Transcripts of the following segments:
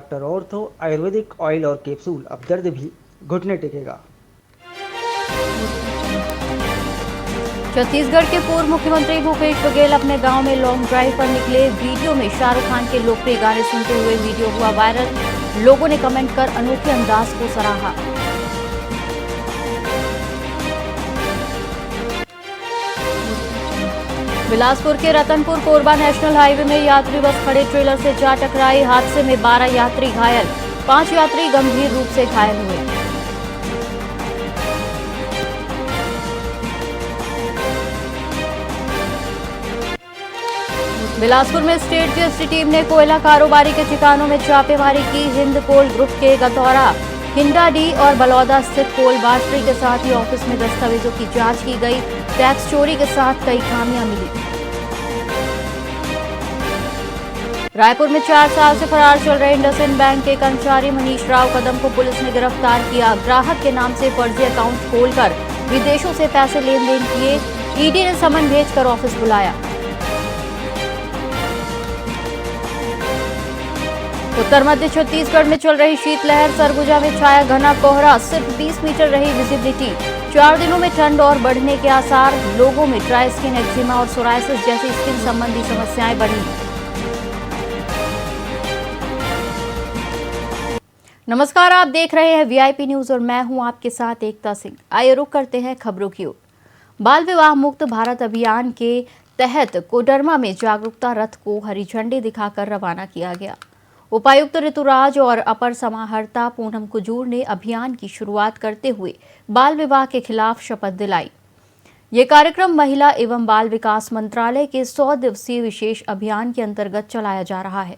Doctor ortho Ayurvedic oil और capsule, अब दर्द भी घुटने टेकेगा। छत्तीसगढ़ के पूर्व मुख्यमंत्री भूपेश बघेल अपने गांव में लॉन्ग ड्राइव पर निकले। वीडियो में शाहरुख खान के लोकप्रिय गाने सुनते हुए वीडियो हुआ वायरल। लोगों ने कमेंट कर अनोखे अंदाज को सराहा। बिलासपुर के रतनपुर कोरबा नेशनल हाईवे में यात्री बस खड़े ट्रेलर से जा टकराई। हादसे में 12 यात्री घायल, 5 यात्री गंभीर रूप से घायल हुए। बिलासपुर में स्टेट जीएसटी टीम ने कोयला कारोबारी के ठिकानों में छापेमारी की। हिंद कोल ग्रुप के गतौरा, हिंडाडी और बलौदा स्थित कोल बास्टरी के साथ ही ऑफिस में दस्तावेजों की जांच की गई। टैक्स चोरी के साथ कई खामियां मिली। रायपुर में 4 साल से फरार चल रहे इंडसइंड बैंक के कर्मचारी मनीष राव कदम को पुलिस ने गिरफ्तार किया। ग्राहक के नाम से फर्जी अकाउंट खोलकर विदेशों से पैसे लेन देन किए। ईडी ने समन भेजकर ऑफिस बुलाया। उत्तर मध्य छत्तीसगढ़ में चल रही शीतलहर। सरगुजा में छाया घना कोहरा, सिर्फ 20 मीटर रही विजिबिलिटी। 4 दिनों में ठंड और बढ़ने के आसार। लोगों में ड्राई स्किन, एक्जिमा और सोरायसिस जैसी स्किन संबंधी समस्याएं बढ़ी। नमस्कार, आप देख रहे हैं वीआईपी न्यूज और मैं हूं आपके साथ एकता सिंह। आइए रुक करते हैं खबरों की ओर। बाल विवाह मुक्त भारत अभियान के तहत कोडरमा में जागरूकता रथ को हरी झंडी दिखाकर रवाना किया गया। उपायुक्त ऋतुराज और अपर समाहर्ता पूनम कुजूर ने अभियान की शुरुआत करते हुए बाल विवाह के खिलाफ शपथ दिलाई। ये कार्यक्रम महिला एवं बाल विकास मंत्रालय के 100 दिवसीय विशेष अभियान के अंतर्गत चलाया जा रहा है।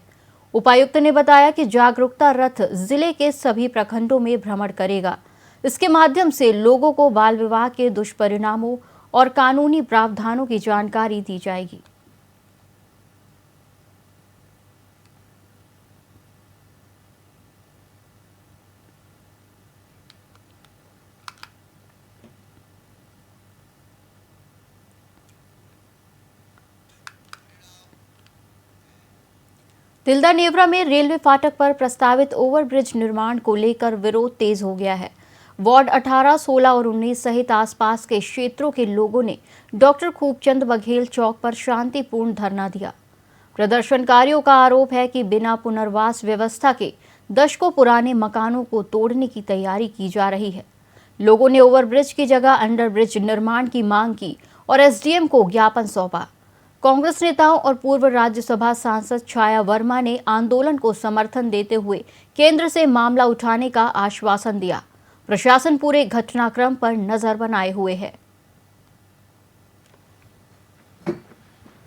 उपायुक्त ने बताया कि जागरूकता रथ जिले के सभी प्रखंडों में भ्रमण करेगा। इसके माध्यम से लोगों को बाल विवाह के दुष्परिणामों और कानूनी प्रावधानों की जानकारी दी जाएगी। तिल्दा नेवरा में रेलवे फाटक पर प्रस्तावित ओवरब्रिज निर्माण को लेकर विरोध तेज हो गया है। वार्ड 18, 16 और 19 सहित आसपास के क्षेत्रों के लोगों ने डॉक्टर खूबचंद बघेल चौक पर शांतिपूर्ण धरना दिया। प्रदर्शनकारियों का आरोप है कि बिना पुनर्वास व्यवस्था के दशकों पुराने मकानों को तोड़ने की तैयारी की जा रही है। लोगों ने ओवरब्रिज की जगह अंडरब्रिज निर्माण की मांग की और एसडीएम को ज्ञापन सौंपा। कांग्रेस नेताओं और पूर्व राज्यसभा सांसद छाया वर्मा ने आंदोलन को समर्थन देते हुए केंद्र से मामला उठाने का आश्वासन दिया। प्रशासन पूरे घटनाक्रम पर नजर बनाए हुए है।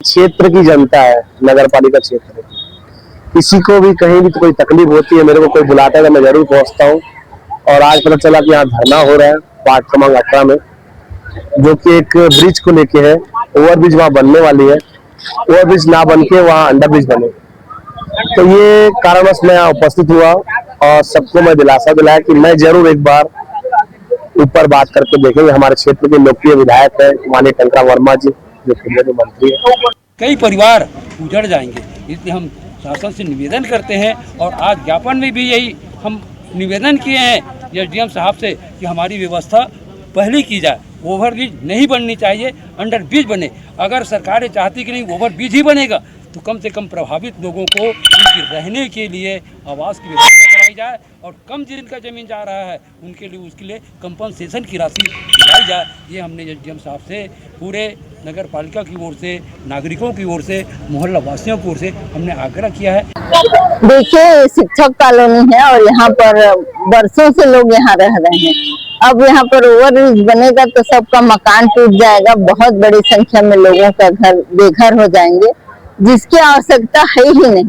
क्षेत्र की जनता है, नगर पालिका क्षेत्र, किसी को भी कहीं भी कोई तकलीफ होती है, मेरे को कोई बुलाता है तो मैं जरूर पहुंचता हूं। और आज पता चला कि यहाँ धरना हो रहा है वार्ड क्रमांक 18 में, जो कि एक ब्रिज को लेके है। ओवरब्रिज वहां बनने वाली है, ओवरब्रिज ना बन के वहां अंडरब्रिज बने। तो ये कारणवश मैं उपस्थित हुआ और सबको मैं दिलासा दिलाया कि मैं जरूर एक बार ऊपर बात करके देखेंगे। हमारे क्षेत्र के लोकप्रिय विधायक है माननीय टंका वर्मा जी, जो केंद्रीय मंत्री है। कई परिवार उजड़ जाएंगे, इसलिए हम शासन से निवेदन करते हैं और आज ज्ञापन में भी यही हम निवेदन किए हैं एसडीएम साहब से कि हमारी व्यवस्था पहले की जाए। ओवरब्रिज नहीं बननी चाहिए, अंडरब्रिज बने। अगर सरकार चाहती कि नहीं ओवरब्रिज ही बनेगा तो कम से कम प्रभावित लोगों को उनके रहने के लिए आवास की व्यवस्था कराई जाए और कम जिनका जमीन जा रहा है उनके लिए उसके लिए कंपनसेशन की राशि दिलाई जाए। ये हमने एसडीएम साहब से, पूरे नगर पालिका की ओर से, नागरिकों की ओर से, मोहल्ला वासियों की ओर से हमने आग्रह किया है। देखिए, शिक्षक कॉलोनी है और यहाँ पर बरसों से लोग यहाँ रह रहे हैं। अब यहाँ पर ओवरब्रिज बनेगा तो सबका मकान टूट जाएगा, बहुत बड़ी संख्या में लोगों का घर बेघर हो जाएंगे, जिसकी आवश्यकता है ही नहीं।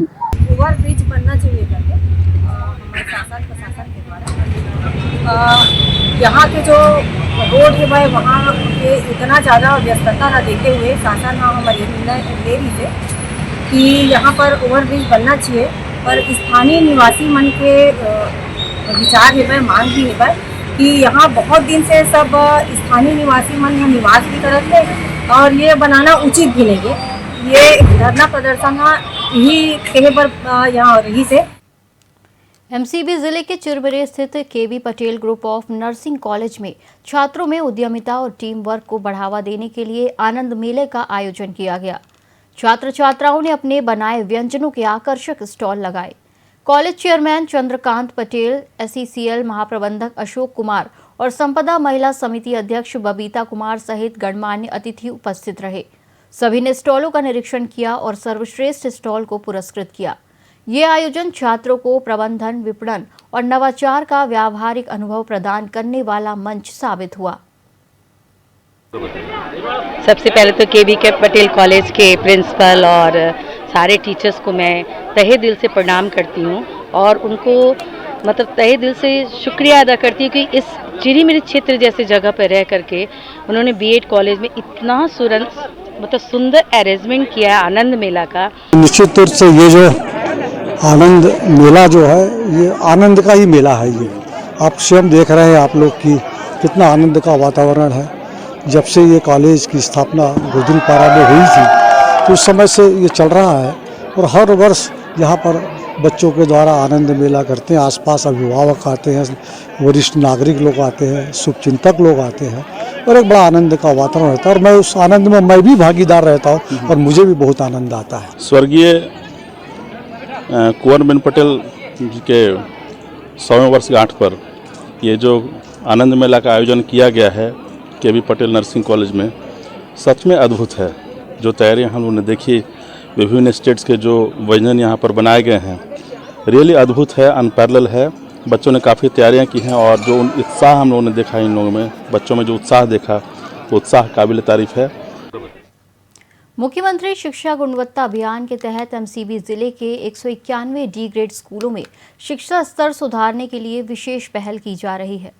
ओवरब्रिज बनना चाहिए करके हमारे शासन प्रशासन के द्वारा यहाँ के जो रोड है वहाँ पे इतना ज़्यादा व्यस्तता न देते हुए शासन हमारे निर्णय ले रही है कि यहाँ पर ओवरब्रिज बनना चाहिए। पर स्थानीय निवासी मन के विचार है, मांग भी है कि यहाँ बहुत दिन से सब स्थानीय निवासी मन यहाँ निवास भी करते हैं और ये बनाना उचित भी नहीं है। ये धरना प्रदर्शन ही कहे पर यहाँ रही से। एमसीबी जिले के चिरबरे स्थित KB Patel group of nursing college में छात्रों में उद्यमिता और टीम वर्क को बढ़ावा देने के लिए आनंद मेले का आयोजन किया गया। छात्र छात्राओं ने अपने बनाए व्यंजनों के आकर्षक स्टॉल लगाए। College chairman Chandrakant Patel, SECL महाप्रबंधक अशोक कुमार और संपदा महिला समिति अध्यक्ष बबीता कुमार सहित गणमान्य अतिथि उपस्थित रहे। सभी ने स्टॉलों का निरीक्षण किया और सर्वश्रेष्ठ स्टॉल को पुरस्कृत किया। ये आयोजन छात्रों को प्रबंधन, विपणन और नवाचार का व्यावहारिक अनुभव प्रदान करने वाला मंच साबित हुआ। सबसे पहले तो केबी के पटेल कॉलेज के प्रिंसिपल और सारे टीचर्स को मैं तहे दिल से प्रणाम करती हूँ और उनको मतलब तहे दिल से शुक्रिया अदा करती हूँ कि इस चिरी मिरी क्षेत्र जैसे जगह पर रह करके उन्होंने बीएड कॉलेज में इतना सुंदर अरेंजमेंट किया है आनंद मेला का। निश्चित रूप से ये जो आनंद मेला जो है ये आनंद का ही मेला है। ये आप स्वयं देख रहे हैं आप लोग की कितना आनंद का वातावरण है। जब से ये कॉलेज की स्थापना गुरुद्वारा में हुई थी तो उस समय से ये चल रहा है और हर वर्ष यहाँ पर बच्चों के द्वारा आनंद मेला करते हैं। आसपास अभिभावक आते हैं, वरिष्ठ नागरिक लोग आते हैं, शुभचिंतक लोग आते हैं और एक बड़ा आनंद का वातावरण रहता है और मैं उस आनंद में मैं भी भागीदार रहता हूँ और मुझे भी बहुत आनंद आता है। स्वर्गीय कुंवर बेन पटेल जी के 100वें वर्षगांठ पर ये जो आनंद मेला का आयोजन किया गया है केबी पटेल नर्सिंग कॉलेज में, सच में अद्भुत है। जो तैयारियां हम लोगों ने देखी, विभिन्न स्टेट्स के जो व्यंजन यहाँ पर बनाए गए हैं, रियली अद्भुत है, अनपैरेलल है। बच्चों ने काफ़ी तैयारियां की हैं और जो उत्साह हम लोगों ने देखा इन लोगों में, बच्चों में जो उत्साह देखा, वो उत्साह काबिल तारीफ है। मुख्यमंत्री शिक्षा गुणवत्ता अभियान के तहत एमसीबी जिले के 191 डी ग्रेड स्कूलों में शिक्षा स्तर सुधारने के लिए विशेष पहल की जा रही है।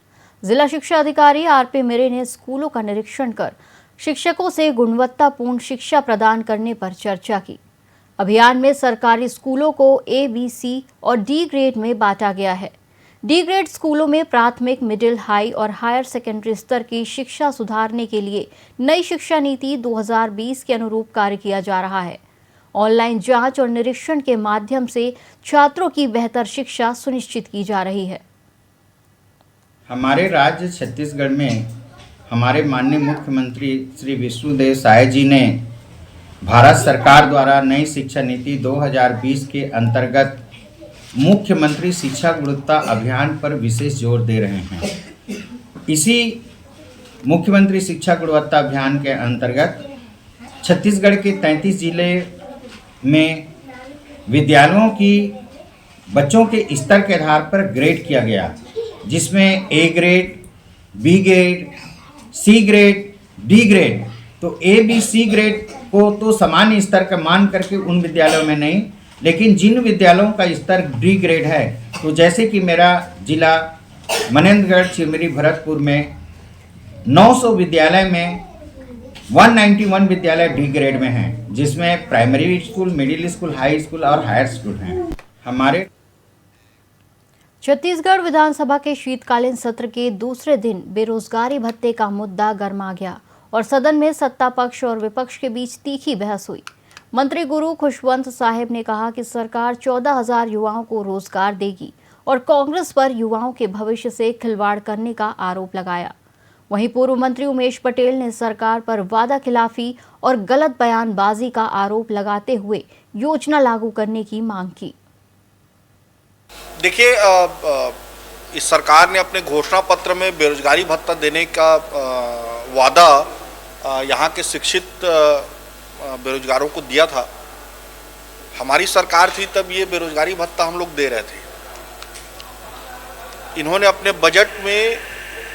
जिला शिक्षा अधिकारी आरपी मेरे ने स्कूलों का निरीक्षण कर शिक्षकों से गुणवत्तापूर्ण शिक्षा प्रदान करने पर चर्चा की। अभियान में सरकारी स्कूलों को ए, बी, सी और डी ग्रेड में बांटा गया है। डी ग्रेड स्कूलों में प्राथमिक, मिडिल, हाई और हायर सेकेंडरी स्तर की शिक्षा सुधारने के लिए नई शिक्षा नीति 2020 के अनुरूप कार्य किया जा रहा है। ऑनलाइन जांच और निरीक्षण के माध्यम से छात्रों की बेहतर शिक्षा सुनिश्चित की जा रही है। हमारे राज्य छत्तीसगढ़ में हमारे माननीय मुख्यमंत्री श्री विष्णुदेव साय जी ने भारत सरकार द्वारा नई शिक्षा नीति 2020 के अंतर्गत मुख्यमंत्री शिक्षा गुणवत्ता अभियान पर विशेष जोर दे रहे हैं। इसी मुख्यमंत्री शिक्षा गुणवत्ता अभियान के अंतर्गत छत्तीसगढ़ के 33 जिले में विद्यालयों की बच्चों के स्तर के आधार पर ग्रेड किया गया, जिसमें A grade, B grade, C grade, D grade. तो ए, बी, सी ग्रेड को तो सामान्य स्तर का मान करके उन विद्यालयों में नहीं, लेकिन जिन विद्यालयों का स्तर डी ग्रेड है, तो जैसे कि मेरा जिला मनेंद्रगढ़, चिरमिरी, भरतपुर में 900 विद्यालय में 191 विद्यालय डी ग्रेड में हैं, जिसमें primary school, middle school, high school और हायर स्कूल हैं। हमारे छत्तीसगढ़ विधानसभा के शीतकालीन सत्र के दूसरे दिन बेरोजगारी भत्ते का मुद्दा गर्मा गया और सदन में सत्ता पक्ष और विपक्ष के बीच तीखी बहस हुई। मंत्री गुरु खुशवंत साहिब ने कहा कि सरकार 14,000 युवाओं को रोजगार देगी और कांग्रेस पर युवाओं के भविष्य से खिलवाड़ करने का आरोप लगाया। वहीं पूर्व मंत्री उमेश पटेल ने सरकार पर वादा खिलाफी और गलत बयानबाजी का आरोप लगाते हुए योजना लागू करने की मांग की। देखिए, इस सरकार ने अपने घोषणा पत्र में बेरोजगारी भत्ता देने का वादा यहाँ के शिक्षित बेरोजगारों को दिया था। हमारी सरकार थी तब ये बेरोजगारी भत्ता हम लोग दे रहे थे। इन्होंने अपने बजट में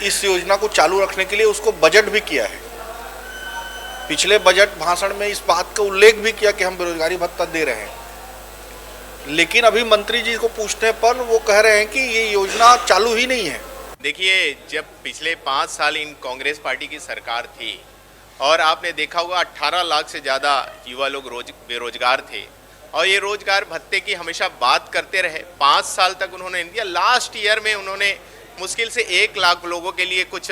इस योजना को चालू रखने के लिए उसको बजट भी किया है। पिछले बजट भाषण में इस बात का उल्लेख भी किया कि हम बेरोजगारी भत्ता दे रहे हैं, लेकिन अभी मंत्री जी को पूछने पर वो कह रहे हैं कि ये योजना चालू ही नहीं है। देखिए, जब पिछले 5 साल इन कांग्रेस पार्टी की सरकार थी और आपने देखा होगा 18 लाख से ज़्यादा युवा लोग बेरोजगार थे और ये रोजगार भत्ते की हमेशा बात करते रहे। 5 साल तक उन्होंने दिया। लास्ट ईयर में उन्होंने मुश्किल से 1 लाख लोगों के लिए कुछ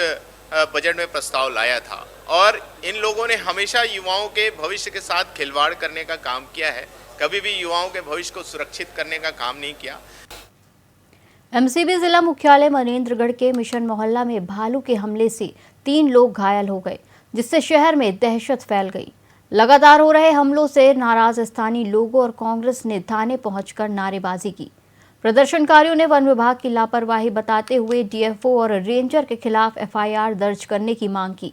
बजट में प्रस्ताव लाया था और इन लोगों ने हमेशा युवाओं के भविष्य के साथ खिलवाड़ करने का काम किया है, कभी भी युवाओं के भविष्य को सुरक्षित करने का काम नहीं किया। एमसीबी जिला मुख्यालय मनेंद्रगढ़ के मिशन मोहल्ला में भालू के हमले से 3 लोग घायल हो गए, जिससे शहर में दहशत फैल गई। लगातार हो रहे हमलों से नाराज स्थानीय लोगों और कांग्रेस ने थाने पहुंचकर नारेबाजी की। प्रदर्शनकारियों ने वन विभाग की लापरवाही बताते हुए डीएफओ और रेंजर के खिलाफ एफआईआर दर्ज करने की मांग की।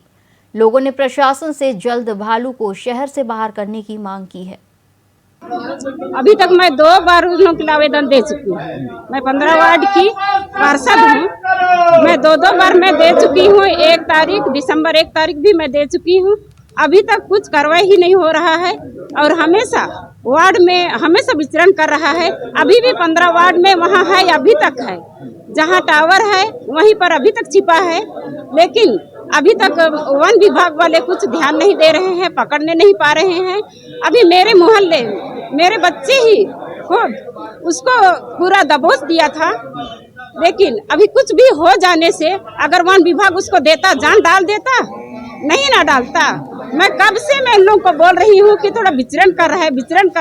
लोगों ने प्रशासन से जल्द भालू को शहर से बाहर करने की मांग की है। अभी तक मैं 2 बार उन लोगों के लिए आवेदन दे चुकी हूँ। मैं 15 वार्ड की पार्षद हूँ। मैं 2 बार मैं दे चुकी हूँ। 1 तारीख दिसंबर 1 तारीख भी मैं दे चुकी हूँ। अभी तक कुछ कार्रवाई ही नहीं हो रहा है और हमेशा वार्ड में हमेशा विचरण कर रहा है। अभी भी 15 वार्ड में वहाँ है, अभी तक है। जहाँ टावर है वहीं पर अभी तक छिपा है, लेकिन अभी तक वन विभाग वाले कुछ ध्यान नहीं दे रहे हैं, पकड़ने नहीं पा रहे हैं। अभी मेरे मोहल्ले मेरे बच्चे ही खुद उसको पूरा दबोच दिया था, लेकिन अभी कुछ भी हो जाने से अगर वन विभाग उसको देता, जान डाल देता, नहीं ना डालता। मैं कब से मैं इन लोगों को बोल रही हूँ कि थोड़ा विचरण कर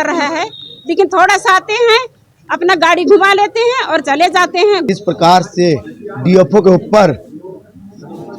रहा है, लेकिन थोड़ा सा आते हैं, अपना गाड़ी घुमा लेते हैं और चले जाते हैं। इस प्रकार से डीएफओ के ऊपर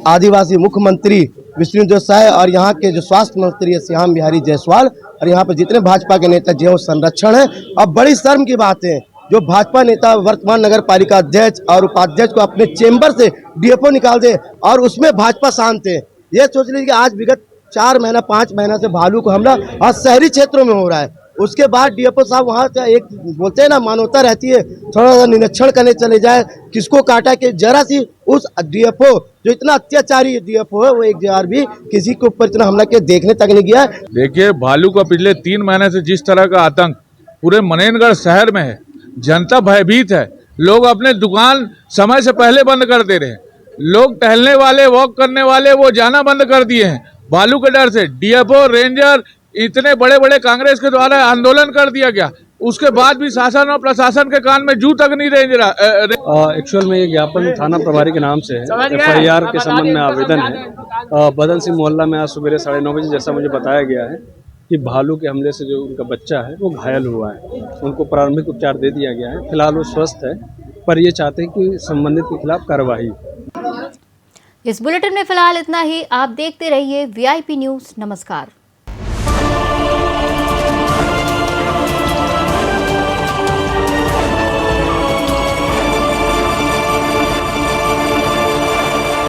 आदिवासी मुख्यमंत्री विष्णुदेव साय और यहाँ के जो स्वास्थ्य मंत्री है श्याम बिहारी जायसवाल और यहाँ पर जितने भाजपा के नेता जो संरक्षण है। अब बड़ी शर्म की बात है, जो भाजपा नेता वर्तमान नगर पालिका अध्यक्ष और उपाध्यक्ष को अपने चेंबर से डीएफओ निकाल दे और उसमें भाजपा शांत है। ये सोच लीजिए कि आज विगत 4 महीना 5 महीना से भालू को हमला आज शहरी क्षेत्रों में हो रहा है। उसके बाद डीएफओ साहब वहाँ से एक बोलते हैं ना, मानवता रहती है, थोड़ा सा निरीक्षण करने चले जाए, किसको काटा कि जरा सी उस डीएफओ जो इतना अत्याचारी डीएफओ है वो एक बार भी किसी के ऊपर इतना हमला के देखने तक नहीं गया। देखिए, भालू का पिछले 3 महीने से जिस तरह का आतंक पूरे मनेंद्रगढ़ शहर में है, जनता भयभीत है। लोग अपने दुकान समय से पहले बंद कर दे रहे हैं। लोग टहलने वाले, वॉक करने वाले वो जाना बंद कर दिए हैं भालू के डर से। डीएफओ, रेंजर, इतने बड़े बड़े कांग्रेस के द्वारा आंदोलन कर दिया गया, उसके बाद भी शासन और प्रशासन के कान में जू तक नहीं रेंज रहा। एक्चुअल में ये ज्ञापन थाना प्रभारी के नाम से है। एफआईआर के संबंध में आवेदन है। बदल सिंह मोहल्ला में आज सुबह 9:30 बजे जैसा मुझे बताया गया है कि भालू के हमले से जो उनका बच्चा है वो घायल हुआ है। उनको प्रारंभिक उपचार दे दिया गया है, फिलहाल वो स्वस्थ है, पर ये चाहते हैं कि संबंधित के खिलाफ कार्रवाई। इस बुलेटिन में फिलहाल इतना ही। आप देखते रहिए वीआईपी न्यूज़। नमस्कार।